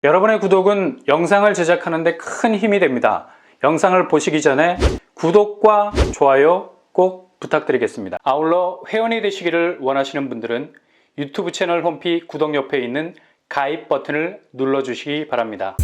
여러분의 구독은 영상을 제작하는 데 큰 힘이 됩니다. 영상을 보시기 전에 구독과 좋아요 꼭 부탁드리겠습니다. 아울러 회원이 되시기를 원하시는 분들은 유튜브 채널 홈피 구독 옆에 있는 가입 버튼을 눌러주시기 바랍니다.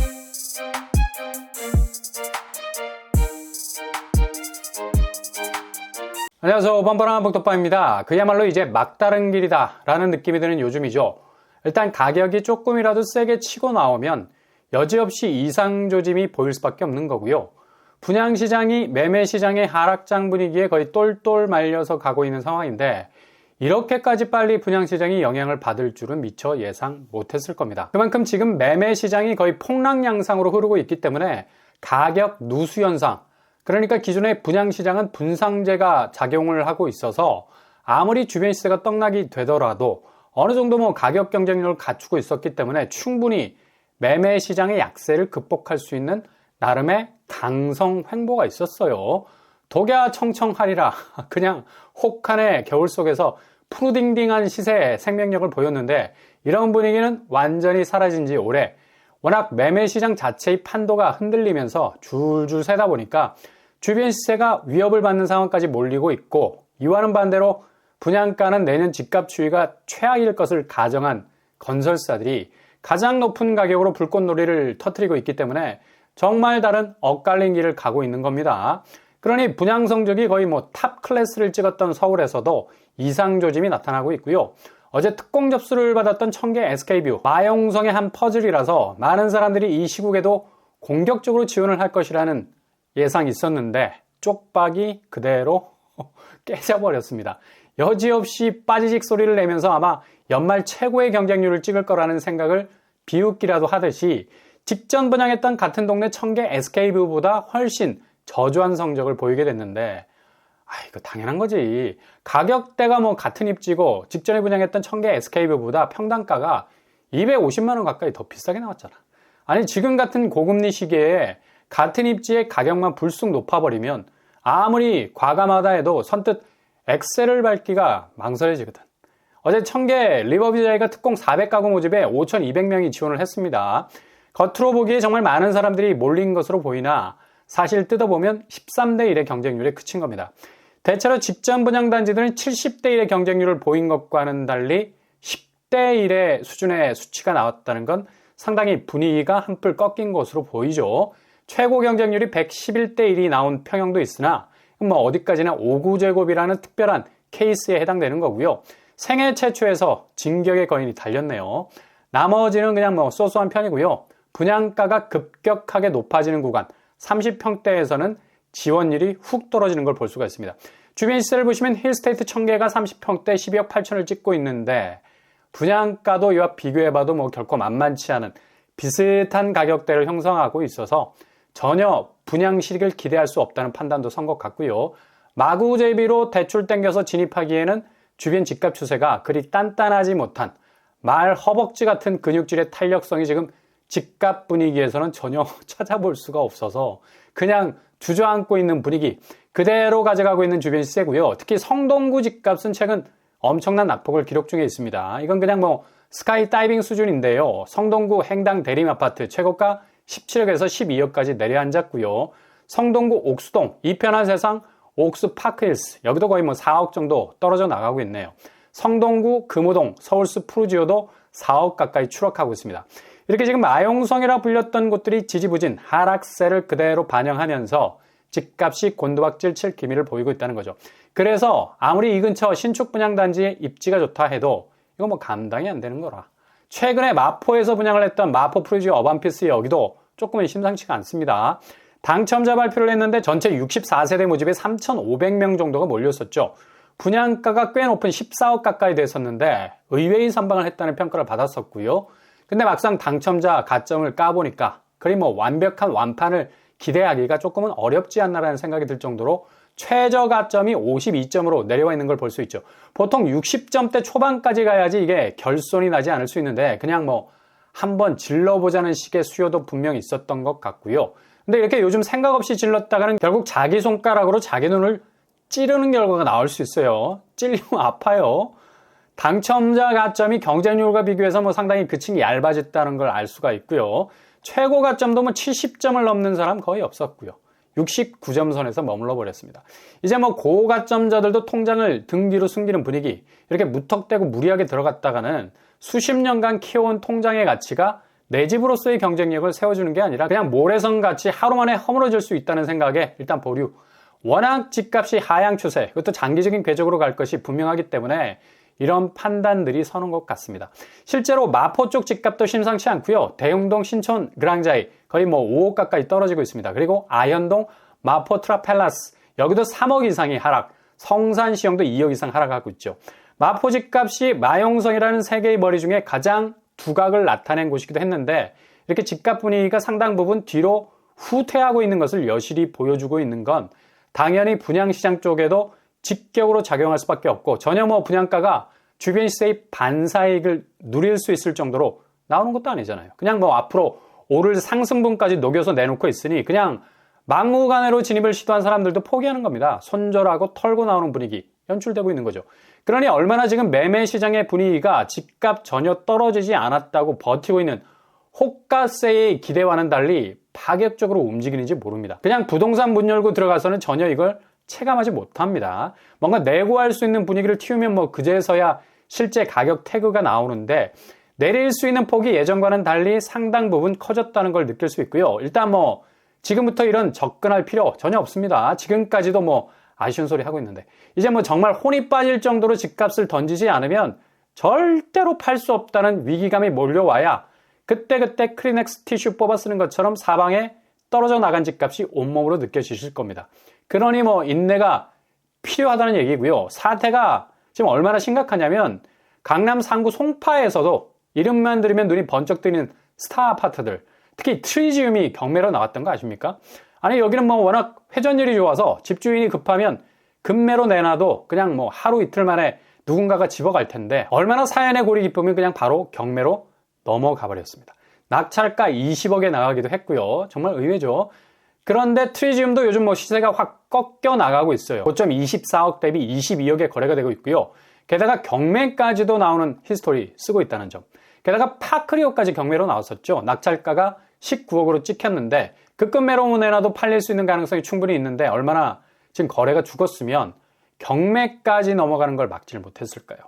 안녕하세요. 뻔뻔한 복덕방입니다. 그야말로 이제 막다른 길이다 라는 느낌이 드는 요즘이죠. 일단 가격이 조금이라도 세게 치고 나오면 여지없이 이상 조짐이 보일 수밖에 없는 거고요. 분양시장이 매매시장의 하락장 분위기에 거의 똘똘 말려서 가고 있는 상황인데 이렇게까지 빨리 분양시장이 영향을 받을 줄은 미처 예상 못했을 겁니다. 그만큼 지금 매매시장이 거의 폭락 양상으로 흐르고 있기 때문에 가격 누수 현상, 그러니까 기존의 분양시장은 분상제가 작용을 하고 있어서 아무리 주변 시세가 떡락이 되더라도 어느 정도 가격 경쟁력을 갖추고 있었기 때문에 충분히 매매 시장의 약세를 극복할 수 있는 나름의 강성 횡보가 있었어요. 독야 청청하리라 그냥 혹한의 겨울 속에서 푸르딩딩한 시세의 생명력을 보였는데 이런 분위기는 완전히 사라진 지 오래. 워낙 매매 시장 자체의 판도가 흔들리면서 줄줄 새다 보니까 주변 시세가 위협을 받는 상황까지 몰리고 있고, 이와는 반대로 분양가는 내년 집값 추이가 최악일 것을 가정한 건설사들이 가장 높은 가격으로 불꽃놀이를 터뜨리고 있기 때문에 정말 다른 엇갈린 길을 가고 있는 겁니다. 그러니 분양 성적이 거의 탑 클래스를 찍었던 서울에서도 이상 조짐이 나타나고 있고요. 어제 특공 접수를 받았던 청계 SK뷰, 마용성의 한 퍼즐이라서 많은 사람들이 이 시국에도 공격적으로 지원을 할 것이라는 예상이 있었는데 쪽박이 그대로 깨져버렸습니다. 여지없이 빠지직 소리를 내면서 아마 연말 최고의 경쟁률을 찍을 거라는 생각을 비웃기라도 하듯이 직전 분양했던 같은 동네 청계 SK뷰보다 훨씬 저조한 성적을 보이게 됐는데 이거 당연한 거지. 가격대가 같은 입지고 직전에 분양했던 청계 SK뷰보다 평당가가 250만 원 가까이 더 비싸게 나왔잖아. 아니 지금 같은 고금리 시기에 같은 입지의 가격만 불쑥 높아버리면 아무리 과감하다 해도 선뜻 엑셀을 밟기가 망설여지거든. 어제 청계 리버비자이가 특공 400가구 모집에 5,200명이 지원을 했습니다. 겉으로 보기에 정말 많은 사람들이 몰린 것으로 보이나 사실 뜯어보면 13대 1의 경쟁률에 그친 겁니다. 대체로 직전 분양 단지들은 70대 1의 경쟁률을 보인 것과는 달리 10대 1의 수준의 수치가 나왔다는 건 상당히 분위기가 한풀 꺾인 것으로 보이죠. 최고 경쟁률이 111대 1이 나온 평형도 있으나 어디까지나 5구제곱이라는 특별한 케이스에 해당되는 거고요. 생애 최초에서 진격의 거인이 달렸네요. 나머지는 그냥 소소한 편이고요. 분양가가 급격하게 높아지는 구간 30평대에서는 지원율이 훅 떨어지는 걸 볼 수가 있습니다. 주변 시세를 보시면 힐스테이트 청계가 30평대 12억 8천을 찍고 있는데 분양가도 이와 비교해봐도 결코 만만치 않은 비슷한 가격대를 형성하고 있어서 전혀 분양 실익을 기대할 수 없다는 판단도 선 것 같고요. 마구 제비로 대출 땡겨서 진입하기에는 주변 집값 추세가 그리 단단하지 못한 말 허벅지 같은 근육질의 탄력성이 지금 집값 분위기에서는 전혀 찾아볼 수가 없어서 그냥 주저앉고 있는 분위기 그대로 가져가고 있는 주변 시세고요. 특히 성동구 집값은 최근 엄청난 낙폭을 기록 중에 있습니다. 이건 그냥 스카이 다이빙 수준인데요. 성동구 행당 대림아파트 최고가 17억에서 12억까지 내려앉았고요. 성동구 옥수동, 이편한 세상, 옥수파크힐스 여기도 거의 4억 정도 떨어져 나가고 있네요. 성동구, 금호동, 서울수 푸르지오도 4억 가까이 추락하고 있습니다. 이렇게 지금 마용성이라 불렸던 곳들이 지지부진 하락세를 그대로 반영하면서 집값이 곤두박질 칠 기미를 보이고 있다는 거죠. 그래서 아무리 이 근처 신축 분양단지의 입지가 좋다 해도 이거 감당이 안 되는 거라. 최근에 마포에서 분양을 했던 마포 푸르지오 어반피스 여기도 조금은 심상치가 않습니다. 당첨자 발표를 했는데 전체 64세대 모집에 3,500명 정도가 몰렸었죠. 분양가가 꽤 높은 14억 가까이 됐었는데 의외의 선방을 했다는 평가를 받았었고요. 근데 막상 당첨자 가점을 까보니까 그리 완벽한 완판을 기대하기가 조금은 어렵지 않나라는 생각이 들 정도로 최저 가점이 52점으로 내려와 있는 걸 볼 수 있죠. 보통 60점대 초반까지 가야지 이게 결손이 나지 않을 수 있는데 그냥 한번 질러보자는 식의 수요도 분명히 있었던 것 같고요. 근데 이렇게 요즘 생각 없이 질렀다가는 결국 자기 손가락으로 자기 눈을 찌르는 결과가 나올 수 있어요. 찔리면 아파요. 당첨자 가점이 경쟁률과 비교해서 뭐 상당히 그 층이 얇아졌다는 걸 알 수가 있고요. 최고 가점도 뭐 70점을 넘는 사람 거의 없었고요. 69점 선에서 머물러 버렸습니다. 이제 뭐 고가점자들도 통장을 등 뒤로 숨기는 분위기, 이렇게 무턱대고 무리하게 들어갔다가는 수십 년간 키워온 통장의 가치가 내 집으로서의 경쟁력을 세워주는 게 아니라 그냥 모래성 같이 하루 만에 허물어질 수 있다는 생각에 일단 보류. 워낙 집값이 하향 추세, 그것도 장기적인 궤적으로 갈 것이 분명하기 때문에 이런 판단들이 서는 것 같습니다. 실제로 마포 쪽 집값도 심상치 않고요. 대흥동 신촌 그랑자이 거의 뭐 5억 가까이 떨어지고 있습니다. 그리고 아현동 마포 트라펠라스 여기도 3억 이상이 하락, 성산시형도 2억 이상 하락하고 있죠. 마포 집값이 마용성이라는 세 개의 머리 중에 가장 두각을 나타낸 곳이기도 했는데 이렇게 집값 분위기가 상당 부분 뒤로 후퇴하고 있는 것을 여실히 보여주고 있는 건 당연히 분양시장 쪽에도 직격으로 작용할 수밖에 없고 전혀 뭐 분양가가 주변 시세의 반사이익을 누릴 수 있을 정도로 나오는 것도 아니잖아요. 그냥 뭐 앞으로 오를 상승분까지 녹여서 내놓고 있으니 그냥 막무가내로 진입을 시도한 사람들도 포기하는 겁니다. 손절하고 털고 나오는 분위기 연출되고 있는 거죠. 그러니 얼마나 지금 매매 시장의 분위기가 집값 전혀 떨어지지 않았다고 버티고 있는 호가세의 기대와는 달리 파격적으로 움직이는지 모릅니다. 그냥 부동산 문 열고 들어가서는 전혀 이걸 체감하지 못합니다. 뭔가 내고할 수 있는 분위기를 틔우면 뭐 그제서야 실제 가격 태그가 나오는데 내릴 수 있는 폭이 예전과는 달리 상당 부분 커졌다는 걸 느낄 수 있고요. 일단 뭐 지금부터 이런 접근할 필요 전혀 없습니다. 지금까지도 뭐 아쉬운 소리 하고 있는데 이제 뭐 정말 혼이 빠질 정도로 집값을 던지지 않으면 절대로 팔 수 없다는 위기감이 몰려와야 그때그때 크리넥스 티슈 뽑아 쓰는 것처럼 사방에 떨어져 나간 집값이 온몸으로 느껴지실 겁니다. 그러니 뭐 인내가 필요하다는 얘기고요. 사태가 지금 얼마나 심각하냐면 강남 상구 송파에서도 이름만 들으면 눈이 번쩍 뜨는 스타 아파트들, 특히 트리지움이 경매로 나왔던 거 아십니까? 아니 여기는 뭐 워낙 회전율이 좋아서 집주인이 급하면 급매로 내놔도 그냥 뭐 하루 이틀 만에 누군가가 집어갈 텐데 얼마나 사연의 골이 기쁘면 그냥 바로 경매로 넘어가 버렸습니다. 낙찰가 20억에 나가기도 했고요. 정말 의외죠. 그런데 트리지움도 요즘 뭐 시세가 확 꺾여 나가고 있어요. 고점 24억 대비 22억에 거래가 되고 있고요. 게다가 경매까지도 나오는 히스토리 쓰고 있다는 점. 게다가 파크리오까지 경매로 나왔었죠. 낙찰가가 19억으로 찍혔는데 급매로 내놔도 팔릴 수 있는 가능성이 충분히 있는데 얼마나 지금 거래가 죽었으면 경매까지 넘어가는 걸 막지를 못했을까요?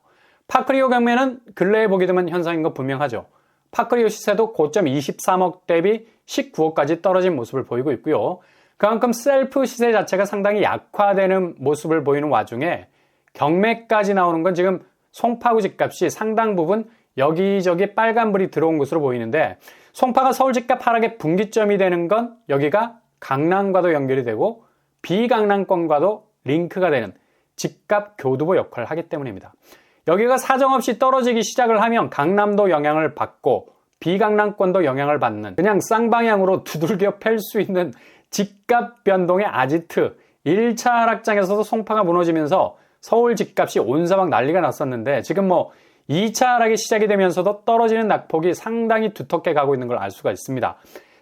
파크리오 경매는 근래에 보게 되면 현상인 거 분명하죠. 파크리오 시세도 고점 23억 대비 19억까지 떨어진 모습을 보이고 있고요. 그만큼 셀프 시세 자체가 상당히 약화되는 모습을 보이는 와중에 경매까지 나오는 건 지금 송파구 집값이 상당 부분 여기저기 빨간불이 들어온 것으로 보이는데 송파가 서울 집값 하락의 분기점이 되는 건 여기가 강남과도 연결이 되고 비강남권과도 링크가 되는 집값 교두보 역할을 하기 때문입니다. 여기가 사정없이 떨어지기 시작을 하면 강남도 영향을 받고 비강남권도 영향을 받는 그냥 쌍방향으로 두들겨 팰 수 있는 집값 변동의 아지트 1차 하락장에서도 송파가 무너지면서 서울 집값이 온사막 난리가 났었는데 지금 뭐 2차 하락이 시작이 되면서도 떨어지는 낙폭이 상당히 두텁게 가고 있는 걸 알 수가 있습니다.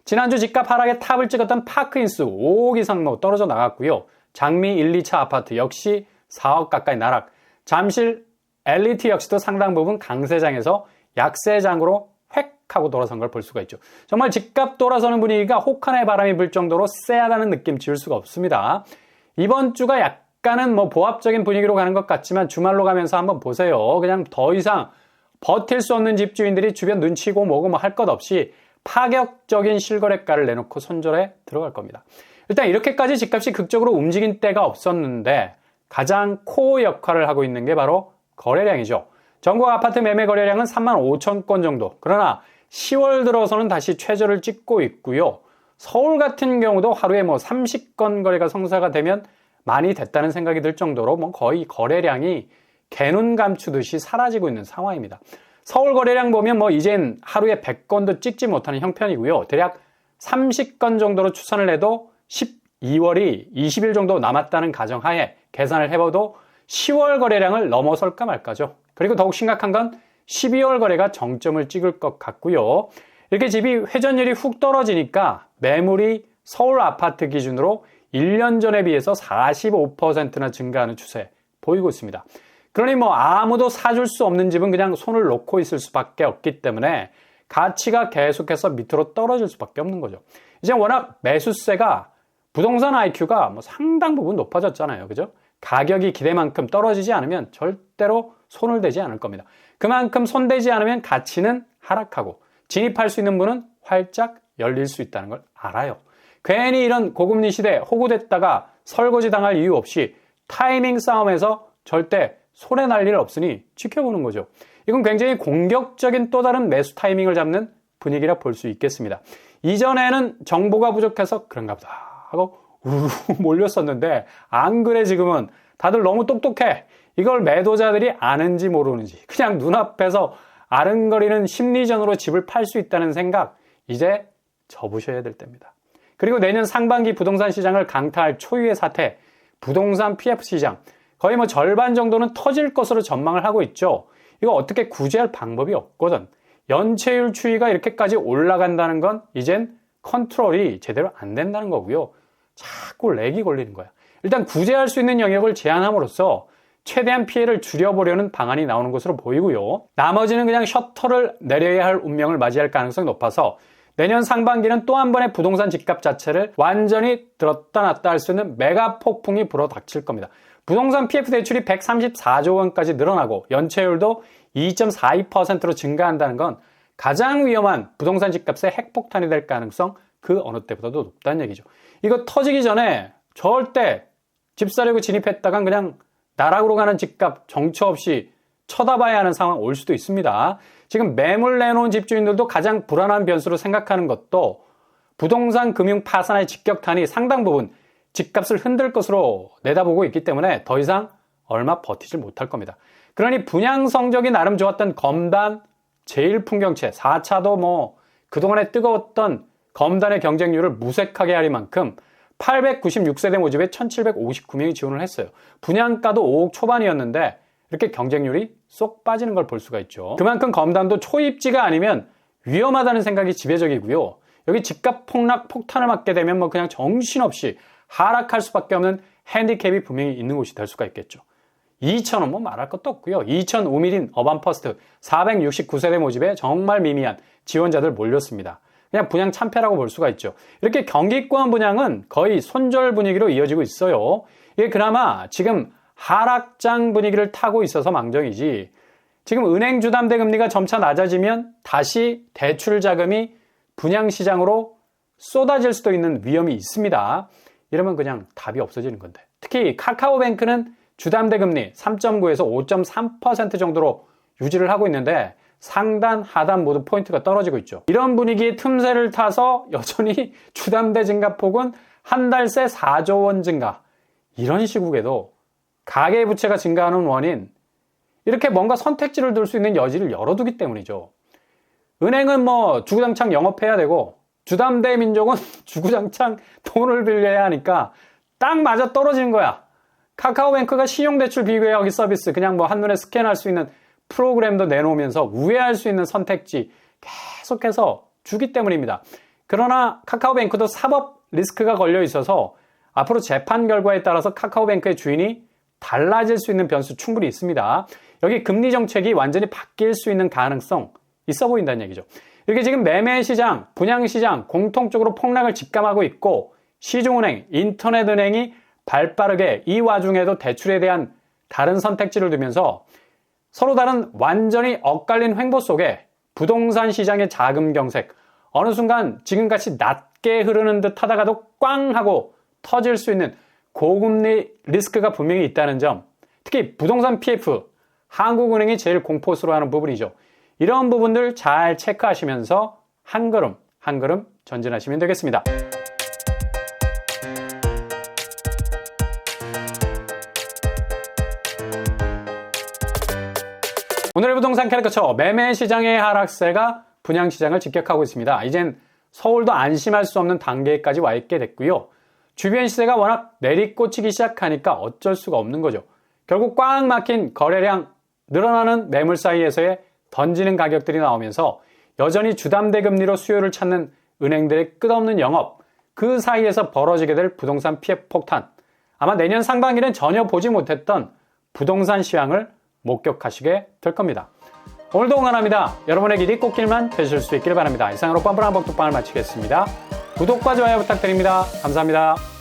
지난주 집값 하락에 탑을 찍었던 파크인수 5억 이상 뭐 떨어져 나갔고요. 장미 1, 2차 아파트 역시 4억 가까이 나락. 잠실 엘리트 역시도 상당 부분 강세장에서 약세장으로 획 하고 돌아선 걸 볼 수가 있죠. 정말 집값 돌아서는 분위기가 혹한의 바람이 불 정도로 쎄하다는 느낌 지울 수가 없습니다. 이번 주가 약간은 뭐 보합적인 분위기로 가는 것 같지만 주말로 가면서 한번 보세요. 그냥 더 이상 버틸 수 없는 집주인들이 주변 눈치고 뭐고 뭐 할 것 없이 파격적인 실거래가를 내놓고 손절에 들어갈 겁니다. 일단 이렇게까지 집값이 극적으로 움직인 때가 없었는데 가장 코어 역할을 하고 있는 게 바로 거래량이죠. 전국 아파트 매매 거래량은 3만 5천 건 정도. 그러나 10월 들어서는 다시 최저를 찍고 있고요. 서울 같은 경우도 하루에 뭐 30건 거래가 성사가 되면 많이 됐다는 생각이 들 정도로 뭐 거의 거래량이 개눈 감추듯이 사라지고 있는 상황입니다. 서울 거래량 보면 뭐 이젠 하루에 100건도 찍지 못하는 형편이고요. 대략 30건 정도로 추산을 해도 12월이 20일 정도 남았다는 가정하에 계산을 해봐도 10월 거래량을 넘어설까 말까죠. 그리고 더욱 심각한 건 12월 거래가 정점을 찍을 것 같고요. 이렇게 집이 회전율이 훅 떨어지니까 매물이 서울 아파트 기준으로 1년 전에 비해서 45%나 증가하는 추세 보이고 있습니다. 그러니 뭐 아무도 사줄 수 없는 집은 그냥 손을 놓고 있을 수밖에 없기 때문에 가치가 계속해서 밑으로 떨어질 수밖에 없는 거죠. 이제 워낙 매수세가 부동산 IQ가 뭐 상당 부분 높아졌잖아요. 그죠? 가격이 기대만큼 떨어지지 않으면 절대로 손을 대지 않을 겁니다. 그만큼 손대지 않으면 가치는 하락하고 진입할 수 있는 문은 활짝 열릴 수 있다는 걸 알아요. 괜히 이런 고금리 시대에 호구됐다가 설거지 당할 이유 없이 타이밍 싸움에서 절대 손해날 일 없으니 지켜보는 거죠. 이건 굉장히 공격적인 또 다른 매수 타이밍을 잡는 분위기라 볼 수 있겠습니다. 이전에는 정보가 부족해서 그런가 보다 하고 우르르 몰렸었는데 안 그래 지금은 다들 너무 똑똑해. 이걸 매도자들이 아는지 모르는지 그냥 눈앞에서 아른거리는 심리전으로 집을 팔 수 있다는 생각 이제 접으셔야 될 때입니다. 그리고 내년 상반기 부동산 시장을 강타할 초유의 사태 부동산 PF 시장 거의 뭐 절반 정도는 터질 것으로 전망을 하고 있죠. 이거 어떻게 구제할 방법이 없거든. 연체율 추이가 이렇게까지 올라간다는 건 이젠 컨트롤이 제대로 안 된다는 거고요. 자꾸 렉이 걸리는 거야. 일단 구제할 수 있는 영역을 제한함으로써 최대한 피해를 줄여보려는 방안이 나오는 것으로 보이고요. 나머지는 그냥 셔터를 내려야 할 운명을 맞이할 가능성이 높아서 내년 상반기는 또 한 번의 부동산 집값 자체를 완전히 들었다 놨다 할 수 있는 메가 폭풍이 불어닥칠 겁니다. 부동산 PF 대출이 134조 원까지 늘어나고 연체율도 2.42%로 증가한다는 건 가장 위험한 부동산 집값의 핵폭탄이 될 가능성 그 어느 때보다도 높다는 얘기죠. 이거 터지기 전에 절대 집 사려고 진입했다간 그냥 나락으로 가는 집값 정처 없이 쳐다봐야 하는 상황 올 수도 있습니다. 지금 매물 내놓은 집주인들도 가장 불안한 변수로 생각하는 것도 부동산 금융 파산의 직격탄이 상당 부분 집값을 흔들 것으로 내다보고 있기 때문에 더 이상 얼마 버티질 못할 겁니다. 그러니 분양 성적이 나름 좋았던 검단, 제일풍경채, 4차도 뭐 그동안에 뜨거웠던 검단의 경쟁률을 무색하게 하릴 만큼 896세대 모집에 1759명이 지원을 했어요. 분양가도 5억 초반이었는데 이렇게 경쟁률이 쏙 빠지는 걸 볼 수가 있죠. 그만큼 검단도 초입지가 아니면 위험하다는 생각이 지배적이고요. 여기 집값 폭락 폭탄을 맞게 되면 뭐 그냥 정신없이 하락할 수밖에 없는 핸디캡이 분명히 있는 곳이 될 수가 있겠죠. 2,000원 뭐 말할 것도 없고요. 2,005밀린 어반퍼스트 469세대 모집에 정말 미미한 지원자들 몰렸습니다. 그냥 분양 참패라고 볼 수가 있죠. 이렇게 경기권 분양은 거의 손절 분위기로 이어지고 있어요. 이게 그나마 지금 하락장 분위기를 타고 있어서 망정이지 지금 은행 주담대 금리가 점차 낮아지면 다시 대출 자금이 분양시장으로 쏟아질 수도 있는 위험이 있습니다. 이러면 그냥 답이 없어지는 건데 특히 카카오뱅크는 주담대 금리 3.9에서 5.3% 정도로 유지를 하고 있는데 상단, 하단 모두 포인트가 떨어지고 있죠. 이런 분위기의 틈새를 타서 여전히 주담대 증가폭은 한 달 새 4조 원 증가 이런 시국에도 가계부채가 증가하는 원인 이렇게 뭔가 선택지를 둘 수 있는 여지를 열어두기 때문이죠. 은행은 뭐 주구장창 영업해야 되고 주담대 민족은 주구장창 돈을 빌려야 하니까 딱 맞아 떨어지는 거야. 카카오뱅크가 신용대출 비교하기 서비스 그냥 뭐 한눈에 스캔할 수 있는 프로그램도 내놓으면서 우회할 수 있는 선택지 계속해서 주기 때문입니다. 그러나 카카오뱅크도 사법 리스크가 걸려 있어서 앞으로 재판 결과에 따라서 카카오뱅크의 주인이 달라질 수 있는 변수 충분히 있습니다. 여기 금리 정책이 완전히 바뀔 수 있는 가능성 있어 보인다는 얘기죠. 이렇게 지금 매매시장, 분양시장 공통적으로 폭락을 직감하고 있고 시중은행, 인터넷은행이 발빠르게 이 와중에도 대출에 대한 다른 선택지를 두면서 서로 다른 완전히 엇갈린 횡보 속에 부동산 시장의 자금 경색 어느 순간 지금같이 낮게 흐르는 듯 하다가도 꽝 하고 터질 수 있는 고금리 리스크가 분명히 있다는 점 특히 부동산 PF 한국은행이 제일 공포스러워하는 부분이죠. 이런 부분들 잘 체크하시면서 한 걸음 한 걸음 전진하시면 되겠습니다. 오늘의 부동산 캐릭터처 매매 시장의 하락세가 분양 시장을 직격하고 있습니다. 이젠 서울도 안심할 수 없는 단계까지 와 있게 됐고요. 주변 시세가 워낙 내리꽂히기 시작하니까 어쩔 수가 없는 거죠. 결국 꽉 막힌 거래량 늘어나는 매물 사이에서의 던지는 가격들이 나오면서 여전히 주담대 금리로 수요를 찾는 은행들의 끝없는 영업 그 사이에서 벌어지게 될 부동산 PF 폭탄 아마 내년 상반기는 전혀 보지 못했던 부동산 시황을 목격하시게 될 겁니다. 오늘도 응원합니다. 여러분의 길이 꽃길만 되실 수 있길 바랍니다. 이상으로 뻔뻔한 복덕방을 마치겠습니다. 구독과 좋아요 부탁드립니다. 감사합니다.